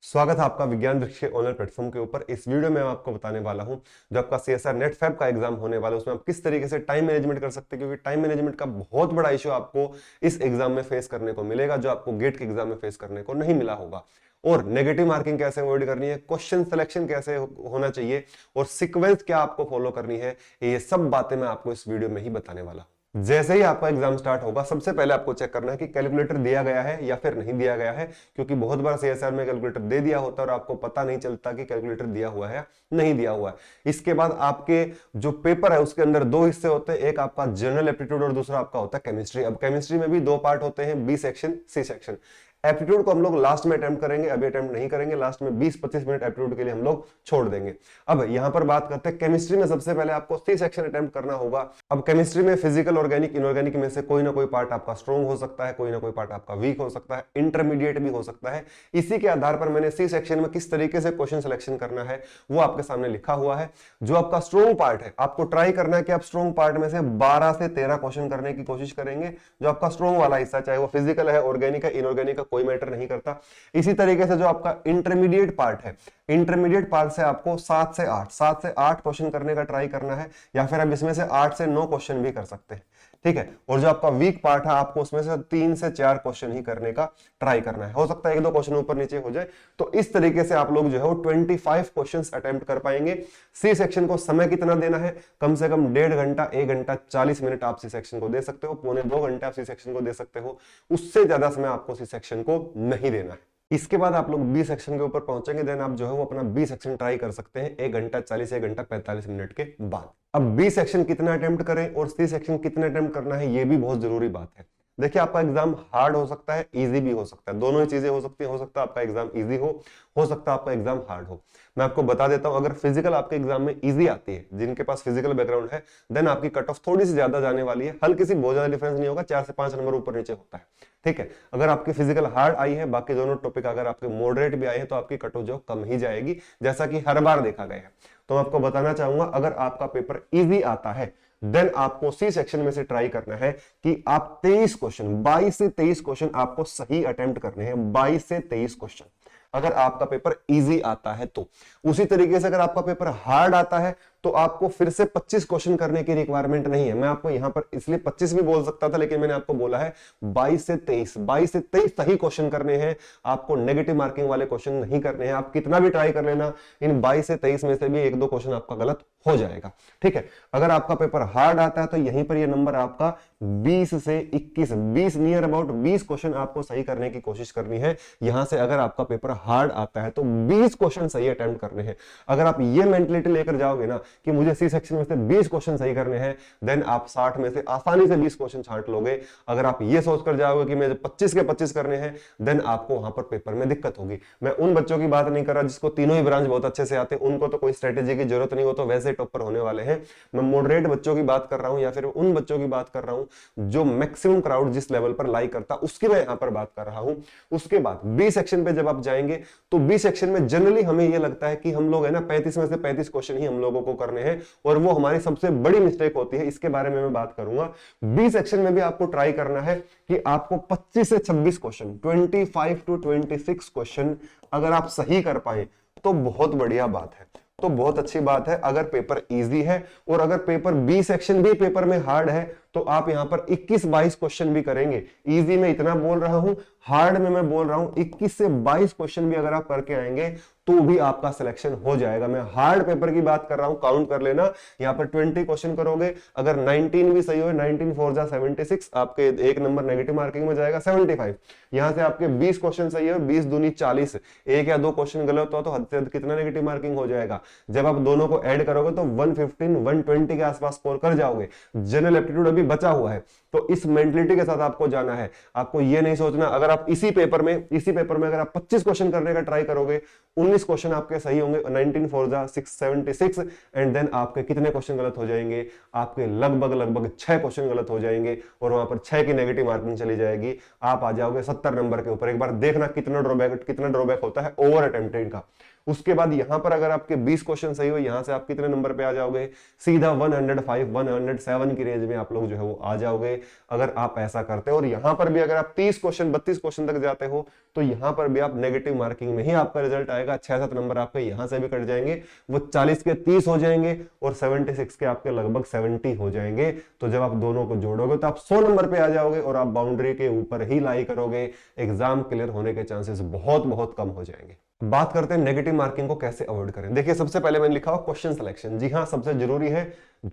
स्वागत है आपका विज्ञान वृक्ष के ऑनलाइन प्लेटफॉर्म के ऊपर। इस वीडियो में मैं आपको बताने वाला हूं जो आपका सीएसआर नेट फैब का एग्जाम होने वाला है उसमें आप किस तरीके से टाइम मैनेजमेंट कर सकते हैं, क्योंकि टाइम मैनेजमेंट का बहुत बड़ा इशू आपको इस एग्जाम में फेस करने को मिलेगा जो आपको गेट के एग्जाम में फेस करने को नहीं मिला होगा। और नेगेटिव मार्किंग कैसे अवॉइड करनी है, क्वेश्चन सिलेक्शन कैसे होना चाहिए और सीक्वेंस क्या आपको फॉलो करनी है, ये सब बातें मैं आपको इस वीडियो में ही बताने वाला हूं। जैसे ही आपका एग्जाम स्टार्ट होगा सबसे पहले आपको चेक करना है कि कैलकुलेटर दिया गया है या फिर नहीं दिया गया है, क्योंकि बहुत बार सीएसआर में कैलकुलेटर दे दिया होता है और आपको पता नहीं चलता कि कैलकुलेटर दिया हुआ है नहीं दिया हुआ है। इसके बाद आपके जो पेपर है उसके अंदर दो हिस्से होते हैं, एक आपका जनरल एप्टीट्यूड और दूसरा आपका होता है केमिस्ट्री। अब केमिस्ट्री में भी दो पार्ट होते हैं, B section C section. Aptitude को हम लोग लास्ट में अटेम्प्ट करेंगे, अभी अटेम्प्ट नहीं करेंगे, लास्ट में 20-25 मिनट एप्टीट्यूड के लिए हम लोग छोड़ देंगे। अब यहां पर बात करते हैं केमिस्ट्री में सबसे पहले आपको सी सेक्शन अटेम्प्ट करना होगा। अब केमिस्ट्री में फिजिकल, ऑर्गेनिक, इनऑर्गेनिक में से कोई ना कोई पार्ट आपका स्ट्रॉन्ग हो सकता है, कोई ना कोई पार्ट आपका वीक हो सकता है, इंटरमीडिएट भी हो सकता है। इसी के आधार पर मैंने सी सेक्शन में किस तरीके से क्वेश्चन सिलेक्शन करना है वो आपके सामने लिखा हुआ है। जो आपका स्ट्रॉन्ग पार्ट है आपको ट्राई करना है कि आप स्ट्रॉन्ग पार्ट में से 12 से 13 क्वेश्चन करने की कोशिश करेंगे। जो आपका स्ट्रॉन्ग वाला हिस्सा, चाहे वो फिजिकल है, ऑर्गेनिक है, इनऑर्गेनिक है, कोई मैटर नहीं करता। इसी तरीके से जो आपका इंटरमीडिएट पार्ट है, इंटरमीडिएट पार्ट से आपको 7 से 8 क्वेश्चन करने का ट्राई करना है, या फिर आप इसमें से 8 से 9 क्वेश्चन भी कर सकते हैं, ठीक है। और जो आपका वीक पार्ट है आपको उसमें से 3 से 4 क्वेश्चन ही करने का ट्राई करना है। हो सकता है 1-2 क्वेश्चन ऊपर नीचे हो जाए। तो इस तरीके से आप लोग जो है वो 25 क्वेश्चंस अटेम्प्ट कर पाएंगे। सी सेक्शन को समय कितना देना है, कम से कम 1.5 घंटा, 1 घंटा 40 मिनट आप सी सेक्शन को दे सकते हो, 1.25-2 घंटे आप सी सेक्शन को दे सकते हो। उससे ज्यादा समय आपको सी सेक्शन को नहीं देना है। इसके बाद आप लोग बी सेक्शन के ऊपर पहुंचेंगे, देन आप जो है वो अपना बी सेक्शन ट्राई कर सकते हैं 1 घंटा 40 1 घंटा 45 मिनट के बाद। अब बी सेक्शन कितना अटेम्प्ट करें और सी सेक्शन कितना अटेम्प्ट करना है ये भी बहुत जरूरी बात है। देखिए आपका एग्जाम हार्ड हो सकता है, इजी भी हो सकता है, दोनों ही चीजें हो सकती है। हो सकता है आपका एग्जाम इजी हो सकता है आपका एग्जाम हार्ड हो। मैं आपको बता देता हूं, अगर फिजिकल आपके एग्जाम में इजी आती है, जिनके पास फिजिकल बैकग्राउंड है, देन आपकी कट ऑफ थोड़ी सी ज्यादा जाने वाली है। हल्की सी, बहुत ज्यादा डिफरेंस नहीं होगा, 4 से 5 नंबर ऊपर नीचे होता है, ठीक है। अगर आपकी फिजिकल हार्ड आई है, बाकी दोनों टॉपिक अगर आपके मॉडरेट भी आए हैं, तो आपकी कट ऑफ जो कम ही जाएगी, जैसा कि हर बार देखा गया है। तो मैं आपको बताना चाहूंगा, अगर आपका पेपर इजी आता है देन आपको सी सेक्शन में से ट्राई करना है कि आप 23 क्वेश्चन, 22 से 23 क्वेश्चन आपको सही अटेम्प्ट करने हैं। 22 से 23 क्वेश्चन अगर आपका पेपर इजी आता है तो। उसी तरीके से अगर आपका पेपर हार्ड आता है तो आपको फिर से 25 क्वेश्चन करने की रिक्वायरमेंट नहीं है। मैं आपको यहां पर इसलिए 25 भी बोल सकता था, लेकिन मैंने आपको बोला है 22 से 23 सही क्वेश्चन करने हैं आपको, नेगेटिव मार्किंग वाले क्वेश्चन नहीं करने हैं। आप कितना भी ट्राई कर लेना, इन 22 से 23 में से भी 1-2 क्वेश्चन आपका गलत हो जाएगा, ठीक है। अगर आपका पेपर हार्ड आता है तो यहीं पर ये नंबर आपका 20 से 21, 20 नियर अबाउट 20 क्वेश्चन आपको सही करने की कोशिश करनी है। यहां से अगर आपका पेपर हार्ड आता है तो 20 क्वेश्चन सही अटेम्प्ट करने हैं। अगर आप ये मेंटलिटी लेकर जाओगे ना कि मुझे सी सेक्शन में से 20 क्वेश्चन सही करने हैं, देन आप 60 में से आसानी से 20 क्वेश्चन छांट लोगे। अगर आप ये सोचकर जाओगे कि मुझे 25 के 25 करने हैं, देन आपको वहां पर पेपर में दिक्कत होगी। मैं उन बच्चों की बात नहीं कर रहा जिसको तीनों ही ब्रांच बहुत अच्छे से आते हैं, उनको तो कोई स्ट्रेटेजी की जरूरत नहीं, हो तो वैसे टॉपर होने वाले हैं। मैं मॉडरेट बच्चों की बात कर रहा हूं, या फिर उन बच्चों की बात कर रहा हूं जो मैक्सिमम क्राउड जिस लेवल पर लाइक करता, उसकी मैं यहां पर बात कर रहा हूं। उसके बाद बी सेक्शन पे जब आप जाएंगे तो बी सेक्शन में जनरली हमें यह लगता है कि हम लोग है ना 35 में से 35 क्वेश्चन ही हम लोगों को करने हैं, और वो हमारी सबसे बड़ी मिस्टेक होती है। इसके बारे में मैं बात करूंगा। बी सेक्शन में भी आपको ट्राई करना है कि आपको 25 से 26 क्वेश्चन, 25 to 26 क्वेश्चन अगर आप सही कर पाए तो बहुत बढ़िया बात है, तो बहुत अच्छी बात है। अगर पेपर इजी है और अगर पेपर बी सेक्शन भी पेपर में हार्ड है तो आप यहां पर 21-22 क्वेश्चन भी करेंगे। इजी में इतना बोल रहा हूं, हार्ड में मैं बोल रहा हूं 21 से 22 क्वेश्चन भी अगर आप करके आएंगे तो भी आपका सिलेक्शन हो जाएगा। मैं हार्ड पेपर की बात कर रहा हूं, काउंट कर लेना। यहां पर 20 क्वेश्चन करोगे, अगर 19 भी सही हो, 19 4 जा 76, आपके एक नंबर नेगेटिव मार्किंग में जाएगा 75। यहां से आपके 20 क्वेश्चन सही हो, 20 दूनी 40, 1 या 2 क्वेश्चन गलत हो तो हद से हद कितना नेगेटिव मार्किंग हो जाएगा। जब आप दोनों को ऐड करोगे तो 115 120 के आसपास स्कोर कर जाओगे। जनरल एप्टीट्यूड अभी बचा हुआ है, तो इस मेंटलिटी के साथ आपको जाना है। आपको ये नहीं सोचना अगर आप इसी पेपर में अगर आप 25 क्वेश्चन करने का ट्राई करोगे, 19 क्वेश्चन आपके सही होंगे, 19 4 जा 676, एंड देन आपके कितने क्वेश्चन गलत हो जाएंगे, आपके लगभग 6 क्वेश्चन गलत हो जाएंगे, और वहां पर 6 की नेगेटिव मार्किंग चली जाएगी। आप आ जाओगे 70 नंबर के ऊपर। एक बार देखना कितना ड्रॉबैक होता है ओवर अटेम्प्टेड का। उसके बाद यहां पर अगर आपके 20 क्वेश्चन सही हो, यहां से आप कितने नंबर पे आ जाओगे, सीधा 105 107 की रेंज में आप लोग जो है वो आ जाओगे अगर आप ऐसा करते हो। और यहां पर भी अगर आप 30 क्वेश्चन 32 क्वेश्चन तक जाते हो तो यहां पर भी आप नेगेटिव मार्किंग में ही आपका रिजल्ट आएगा। 6-7 नंबर आपके यहां से भी कट जाएंगे, वो 40 के 30 हो जाएंगे और 76 के आपके लगभग 70 हो जाएंगे। तो जब आप दोनों को जोड़ोगे तो आप 100 नंबर पे आ जाओगे और आप बाउंड्री के ऊपर ही लाई करोगे, एग्जाम क्लियर होने के चांसेस बहुत बहुत कम हो जाएंगे। बात करते हैं नेगेटिव मार्किंग को कैसे अवॉइड करें। देखिए सबसे पहले मैंने लिखा हुआ क्वेश्चन सिलेक्शन, जी हाँ सबसे जरूरी है।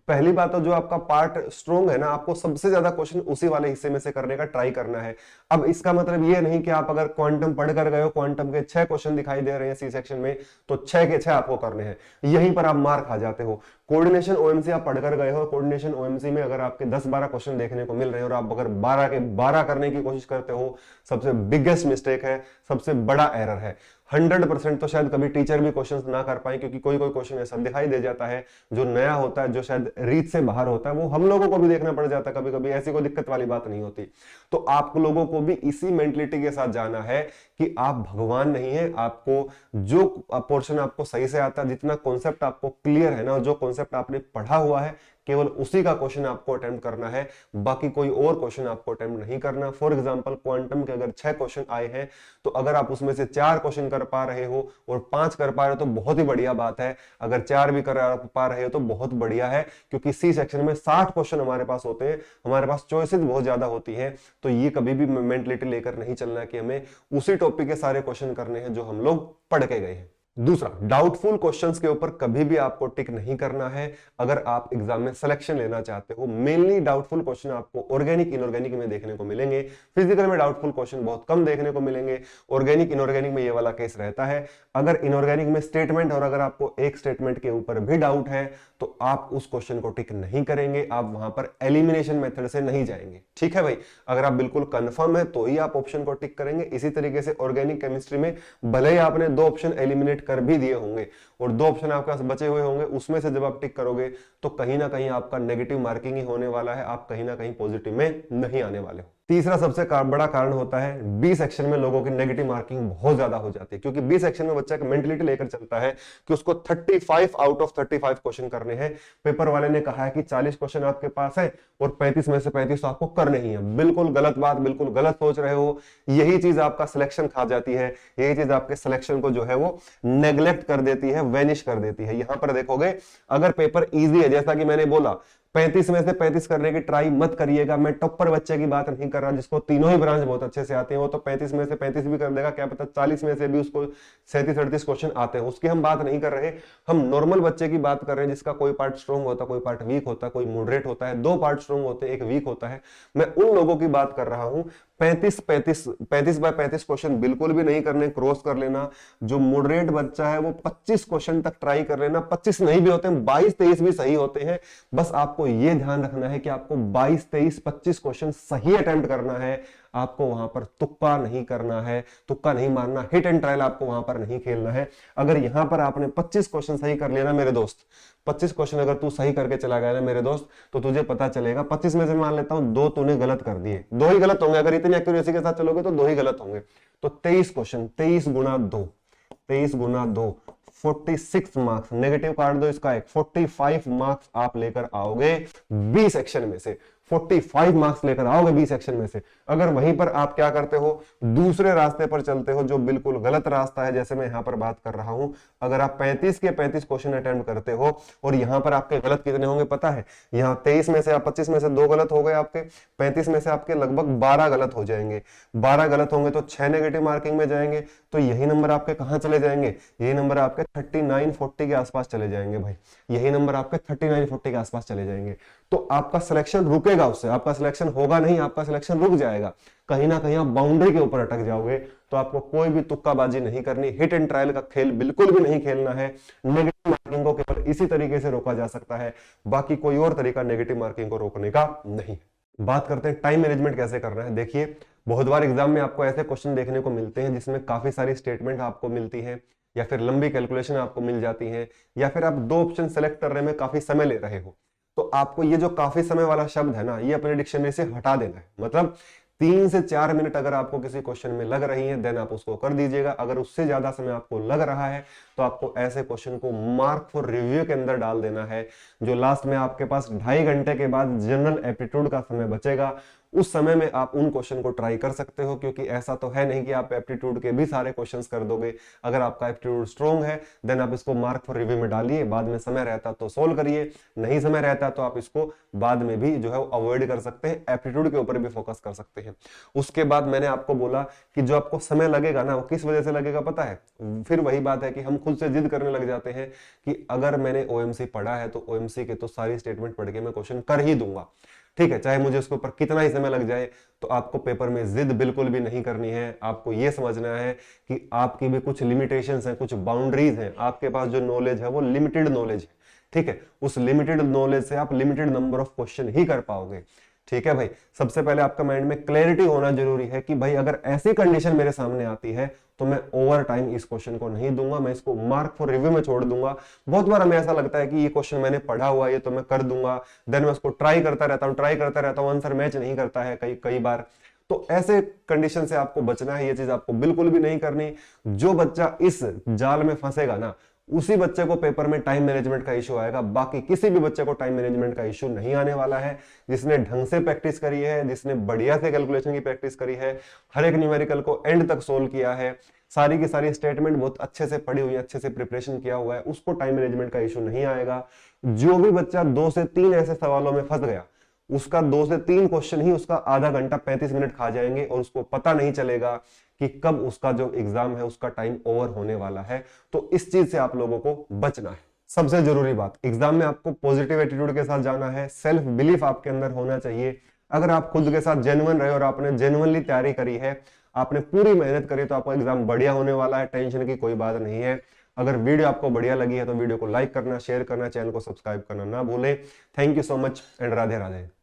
पहली बात तो जो आपका पार्ट स्ट्रॉन्ग है ना, आपको सबसे ज्यादा क्वेश्चन उसी वाले हिस्से में से करने का ट्राई करना है। अब इसका मतलब ये नहीं कि आप अगर क्वांटम पढ़ कर गए हो, क्वांटम के 6 क्वेश्चन दिखाई दे रहे हैं सी सेक्शन में, तो 6 के 6 आपको करने हैं, यहीं पर आप मार खा जाते हो। कोऑर्डिनेशन ओएमसी आप पढ़कर गए हो, कोऑर्डिनेशन ओएमसी में अगर आपके 10-12 क्वेश्चन देखने को मिल रहे हैं और आप अगर 12 के 12 करने की कोशिश करते हो, सबसे बिगेस्ट मिस्टेक है, सबसे बड़ा एरर है। 100% तो शायद कभी टीचर भी क्वेश्चन ना कर पाए, क्योंकि कोई कोई क्वेश्चन ऐसा दिखाई दे जाता है जो नया होता है, जो शायद रीत से बाहर होता है, वो हम लोगों को भी देखना पड़ जाता है कभी कभी। ऐसी कोई दिक्कत वाली बात नहीं होती। तो आप लोगों को भी इसी मेंटलिटी के साथ जाना है कि आप भगवान नहीं है। आपको जो पोर्शन आपको सही से आता है, जितना कॉन्सेप्ट आपको क्लियर है ना, जो कॉन्सेप्ट आपने पढ़ा हुआ है, केवल उसी का क्वेश्चन आपको अटेम्प्ट करना है, बाकी कोई और क्वेश्चन आपको अटेम्प्ट नहीं करना। फॉर एग्जांपल क्वांटम के अगर 6 क्वेश्चन आए हैं तो अगर आप उसमें से 4 क्वेश्चन कर पा रहे हो और 5 कर पा रहे हो तो बहुत ही बढ़िया बात है। अगर 4 भी कर पा रहे हो तो बहुत बढ़िया है, क्योंकि सी सेक्शन में 60 क्वेश्चन हमारे पास होते हैं, हमारे पास चॉइसेस बहुत ज्यादा होती है। तो ये कभी भी मेंटलिटी लेकर नहीं चलना कि हमें उसी टॉपिक के सारे क्वेश्चन करने हैं जो हम लोग पढ़ के गए हैं। दूसरा, डाउटफुल क्वेश्चंस के ऊपर कभी भी आपको टिक नहीं करना है अगर आप एग्जाम में सिलेक्शन लेना चाहते हो। मेनली डाउटफुल क्वेश्चन आपको ऑर्गेनिक इनऑर्गेनिक में देखने को मिलेंगे, फिजिकल में डाउटफुल क्वेश्चन बहुत कम देखने को मिलेंगे। ऑर्गेनिक इनऑर्गेनिक में ये वाला केस रहता है, अगर इनऑर्गेनिक में स्टेटमेंट और अगर आपको एक स्टेटमेंट के ऊपर भी डाउट है तो आप उस क्वेश्चन को टिक नहीं करेंगे, आप वहां पर एलिमिनेशन मेथड से नहीं जाएंगे। ठीक है भाई, अगर आप बिल्कुल कंफर्म है तो ही आप ऑप्शन को टिक करेंगे। इसी तरीके से ऑर्गेनिक केमिस्ट्री में भले ही आपने 2 ऑप्शन एलिमिनेट कर भी दिए होंगे और 2 ऑप्शन आपके पास बचे हुए होंगे, उसमें से जब आप टिक करोगे तो कहीं ना कहीं आपका नेगेटिव मार्किंग ही होने वाला है, आप कहीं ना कहीं पॉजिटिव में नहीं आने वाले हो। तीसरा सबसे बड़ा कारण होता है बी सेक्शन में लोगों की नेगेटिव मार्किंग बहुत ज्यादा हो जाती है, क्योंकि बी सेक्शन में बच्चा एक मेंटलिटी लेकर चलता है कि उसको 35 आउट ऑफ 35 क्वेश्चन करने हैं। पेपर वाले ने कहा है कि 40 क्वेश्चन आपके पास है और 35 में से 35 तो आपको करने ही है। बिल्कुल गलत बात, बिल्कुल गलत सोच रहे हो। यही चीज आपका सिलेक्शन खा जाती है, यही चीज आपके सिलेक्शन को जो है वो नेग्लेक्ट कर देती है, वेनिश कर देती है। यहां पर देखोगे अगर पेपर इजी है, जैसा कि मैंने बोला 35 में से 35 करने की ट्राई मत करिएगा। मैं टॉपर बच्चे की बात नहीं कर रहा जिसको तीनों ही ब्रांच बहुत अच्छे से आते हैं, वो तो 35 में से 35 भी कर देगा, क्या पता 40 में से भी उसको 37-38 क्वेश्चन आते हैं, उसकी हम बात नहीं कर रहे। हम नॉर्मल बच्चे की बात कर रहे हैं जिसका कोई पार्ट स्ट्रॉन्ग होता है, कोई पार्ट वीक होता है, कोई मॉडरेट होता है, 2 पार्ट स्ट्रॉन्ग होते हैं, 1 वीक होता है। मैं उन लोगों की बात कर रहा हूं। 35 बाय 35 क्वेश्चन बिल्कुल भी नहीं करने, क्रॉस कर लेना। जो मॉडरेट बच्चा है वो 25 क्वेश्चन तक ट्राई कर लेना। 25 नहीं भी होते हैं, 22-23 भी सही होते हैं। बस आपको यह ध्यान रखना है कि आपको 22, 23, 25 क्वेश्चन सही अटेम्प्ट करना है। आपको वहां पर तुक्का नहीं करना है, तुक्का नहीं मारना, हिट एंड ट्रायल आपको वहां पर नहीं खेलना है। अगर यहां पर आपने 25 क्वेश्चन सही कर लिया ना मेरे दोस्त, 25 क्वेश्चन अगर तू सही करके चला गया ना मेरे दोस्त, तो तुझे पता चलेगा 25 में से मान लेता हूं 2 तूने गलत कर दिए, 2 ही गलत होंगे। अगर इतनी एक्यूरेसी के साथ चलोगे तो 2 ही गलत होंगे। तो 23 क्वेश्चन, 23 गुना 2, 23 गुना 2, 46 मार्क्स। नेगेटिव काट दो इसका एक, 45 मार्क्स आप लेकर आओगे बी सेक्शन में से, 45 मार्क्स लेकर आओगे बी सेक्शन में से। अगर वहीं पर आप क्या करते हो, दूसरे रास्ते पर चलते हो जो बिल्कुल गलत रास्ता है, जैसे मैं यहां पर बात कर रहा हूं, अगर आप 35 के 35 क्वेश्चन अटेम्प्ट करते हो और यहां पर आपके गलत कितने होंगे पता है, यहां 23 में से आप 25 में से 2 गलत हो गए आपके, 35 में से आपके लगभग 12 गलत हो जाएंगे। 12 गलत होंगे तो 6 नेगेटिव मार्किंग में जाएंगे। तो यही नंबर आपके कहां चले जाएंगे, यही नंबर आपके 39-40 के आसपास चले जाएंगे भाई, यही नंबर आपके 39-40 के आसपास चले जाएंगे। तो आपका सिलेक्शन रुकेगा, उससे आपका सिलेक्शन होगा नहीं, आपका सिलेक्शन रुक जाएगा। कहीं ना कहीं आप बाउंड्री के ऊपर अटक जाओगे। तो आपको कोई भी तुक्काबाजी नहीं करनी, हिट एंड ट्रायल का खेल बिल्कुल भी नहीं खेलना है। नेगेटिव मार्किंग को केवल इसी तरीके से रोका जा सकता है, बाकी कोई और तरीका नेगेटिव मार्किंग को रोकने का नहीं। बात करते हैं टाइम मैनेजमेंट कैसे करना है। देखिए बहुत बार एग्जाम में आपको ऐसे क्वेश्चन देखने को मिलते हैं जिसमें काफी सारी स्टेटमेंट आपको मिलती है, या फिर लंबी कैलकुलेशन आपको मिल जाती है, या फिर आप 2 ऑप्शन सेलेक्ट करने में काफी समय ले रहे हो। तो आपको ये जो काफी समय वाला शब्द है ना, ये अपने डिक्शनरी से हटा देना है। मतलब 3 से 4 मिनट अगर आपको किसी क्वेश्चन में लग रही है देन आप उसको कर दीजिएगा। अगर उससे ज्यादा समय आपको लग रहा है तो आपको ऐसे क्वेश्चन को मार्क फॉर रिव्यू के अंदर डाल देना है। जो लास्ट में आपके पास 2.5 घंटे के बाद जनरल एप्टीट्यूड का समय बचेगा, उस समय में आप उन क्वेश्चन को ट्राई कर सकते हो, क्योंकि ऐसा तो है नहीं कि आप एप्टीट्यूड के भी सारे क्वेश्चंस कर दोगे। अगर आपका एप्टीट्यूड स्ट्रॉन्ग है देन आप इसको मार्क फॉर रिव्यू में डालिए, बाद में समय रहता तो सोल्व करिए, नहीं समय रहता तो आप इसको बाद में भी जो है अवॉइड कर सकते हैं, एप्टीट्यूड के ऊपर भी फोकस कर सकते हैं। उसके बाद मैंने आपको बोला कि जो आपको समय लगेगा ना वो किस वजह से लगेगा पता है? फिर वही बात है कि हम खुद से जिद करने लग जाते हैं कि अगर मैंने ओएमसी पढ़ा है तो ओएमसी के तो सारी स्टेटमेंट पढ़ के मैं क्वेश्चन कर ही दूंगा, ठीक है, चाहे मुझे उसके ऊपर कितना ही समय लग जाए। तो आपको पेपर में जिद बिल्कुल भी नहीं करनी है। आपको यह समझना है कि आपकी भी कुछ लिमिटेशंस हैं, कुछ बाउंड्रीज हैं। आपके पास जो नॉलेज है वो लिमिटेड नॉलेज है, ठीक है, उस लिमिटेड नॉलेज से आप लिमिटेड नंबर ऑफ क्वेश्चन ही कर पाओगे, ठीक है भाई। सबसे पहले आपका माइंड में क्लैरिटी होना जरूरी है कि भाई अगर ऐसी कंडीशन मेरे सामने आती है तो मैं ओवर टाइम इस क्वेश्चन को नहीं दूंगा, मैं इसको मार्क फॉर रिव्यू में छोड़ दूंगा। बहुत बार हमें ऐसा लगता है कि ये क्वेश्चन मैंने पढ़ा हुआ है ये तो मैं कर दूंगा, देन मैं उसको ट्राई करता रहता हूं, आंसर मैच नहीं करता है कई कई बार। तो ऐसे कंडीशन से आपको बचना है, ये चीज आपको बिल्कुल भी नहीं करनी। जो बच्चा इस जाल में फंसेगा ना उसी बच्चे को पेपर में टाइम मैनेजमेंट का इशू आएगा, बाकी किसी भी बच्चे को टाइम मैनेजमेंट का इशू नहीं आने वाला है। जिसने ढंग से प्रैक्टिस करी है, जिसने बढ़िया से कैलकुलेशन की प्रैक्टिस करी है, हर एक न्यूमेरिकल को एंड तक सोल्व किया है, सारी की सारी स्टेटमेंट बहुत अच्छे से पढ़ी हुई है, अच्छे से प्रिपरेशन किया हुआ है, उसको टाइम मैनेजमेंट का इशू नहीं आएगा। जो भी बच्चा 2 से 3 ऐसे सवालों में फंस गया उसका 2 से 3 क्वेश्चन ही उसका आधा घंटा 35 मिनट खा जाएंगे और उसको पता नहीं चलेगा कि कब उसका जो एग्जाम है उसका टाइम ओवर होने वाला है। तो इस चीज से आप लोगों को बचना है। सबसे जरूरी बात, एग्जाम में आपको पॉजिटिव एटीट्यूड के साथ जाना है, सेल्फ बिलीफ आपके अंदर होना चाहिए। अगर आप खुद के साथ जेन्युइन रहे और आपने जेन्युइनली तैयारी करी है, आपने पूरी मेहनत करी, तो आपका एग्जाम बढ़िया होने वाला है, टेंशन की कोई बात नहीं है। अगर वीडियो आपको बढ़िया लगी है तो वीडियो को लाइक करना, शेयर करना, चैनल को सब्सक्राइब करना ना भूलें। Thank you so much and Radhe Radhe.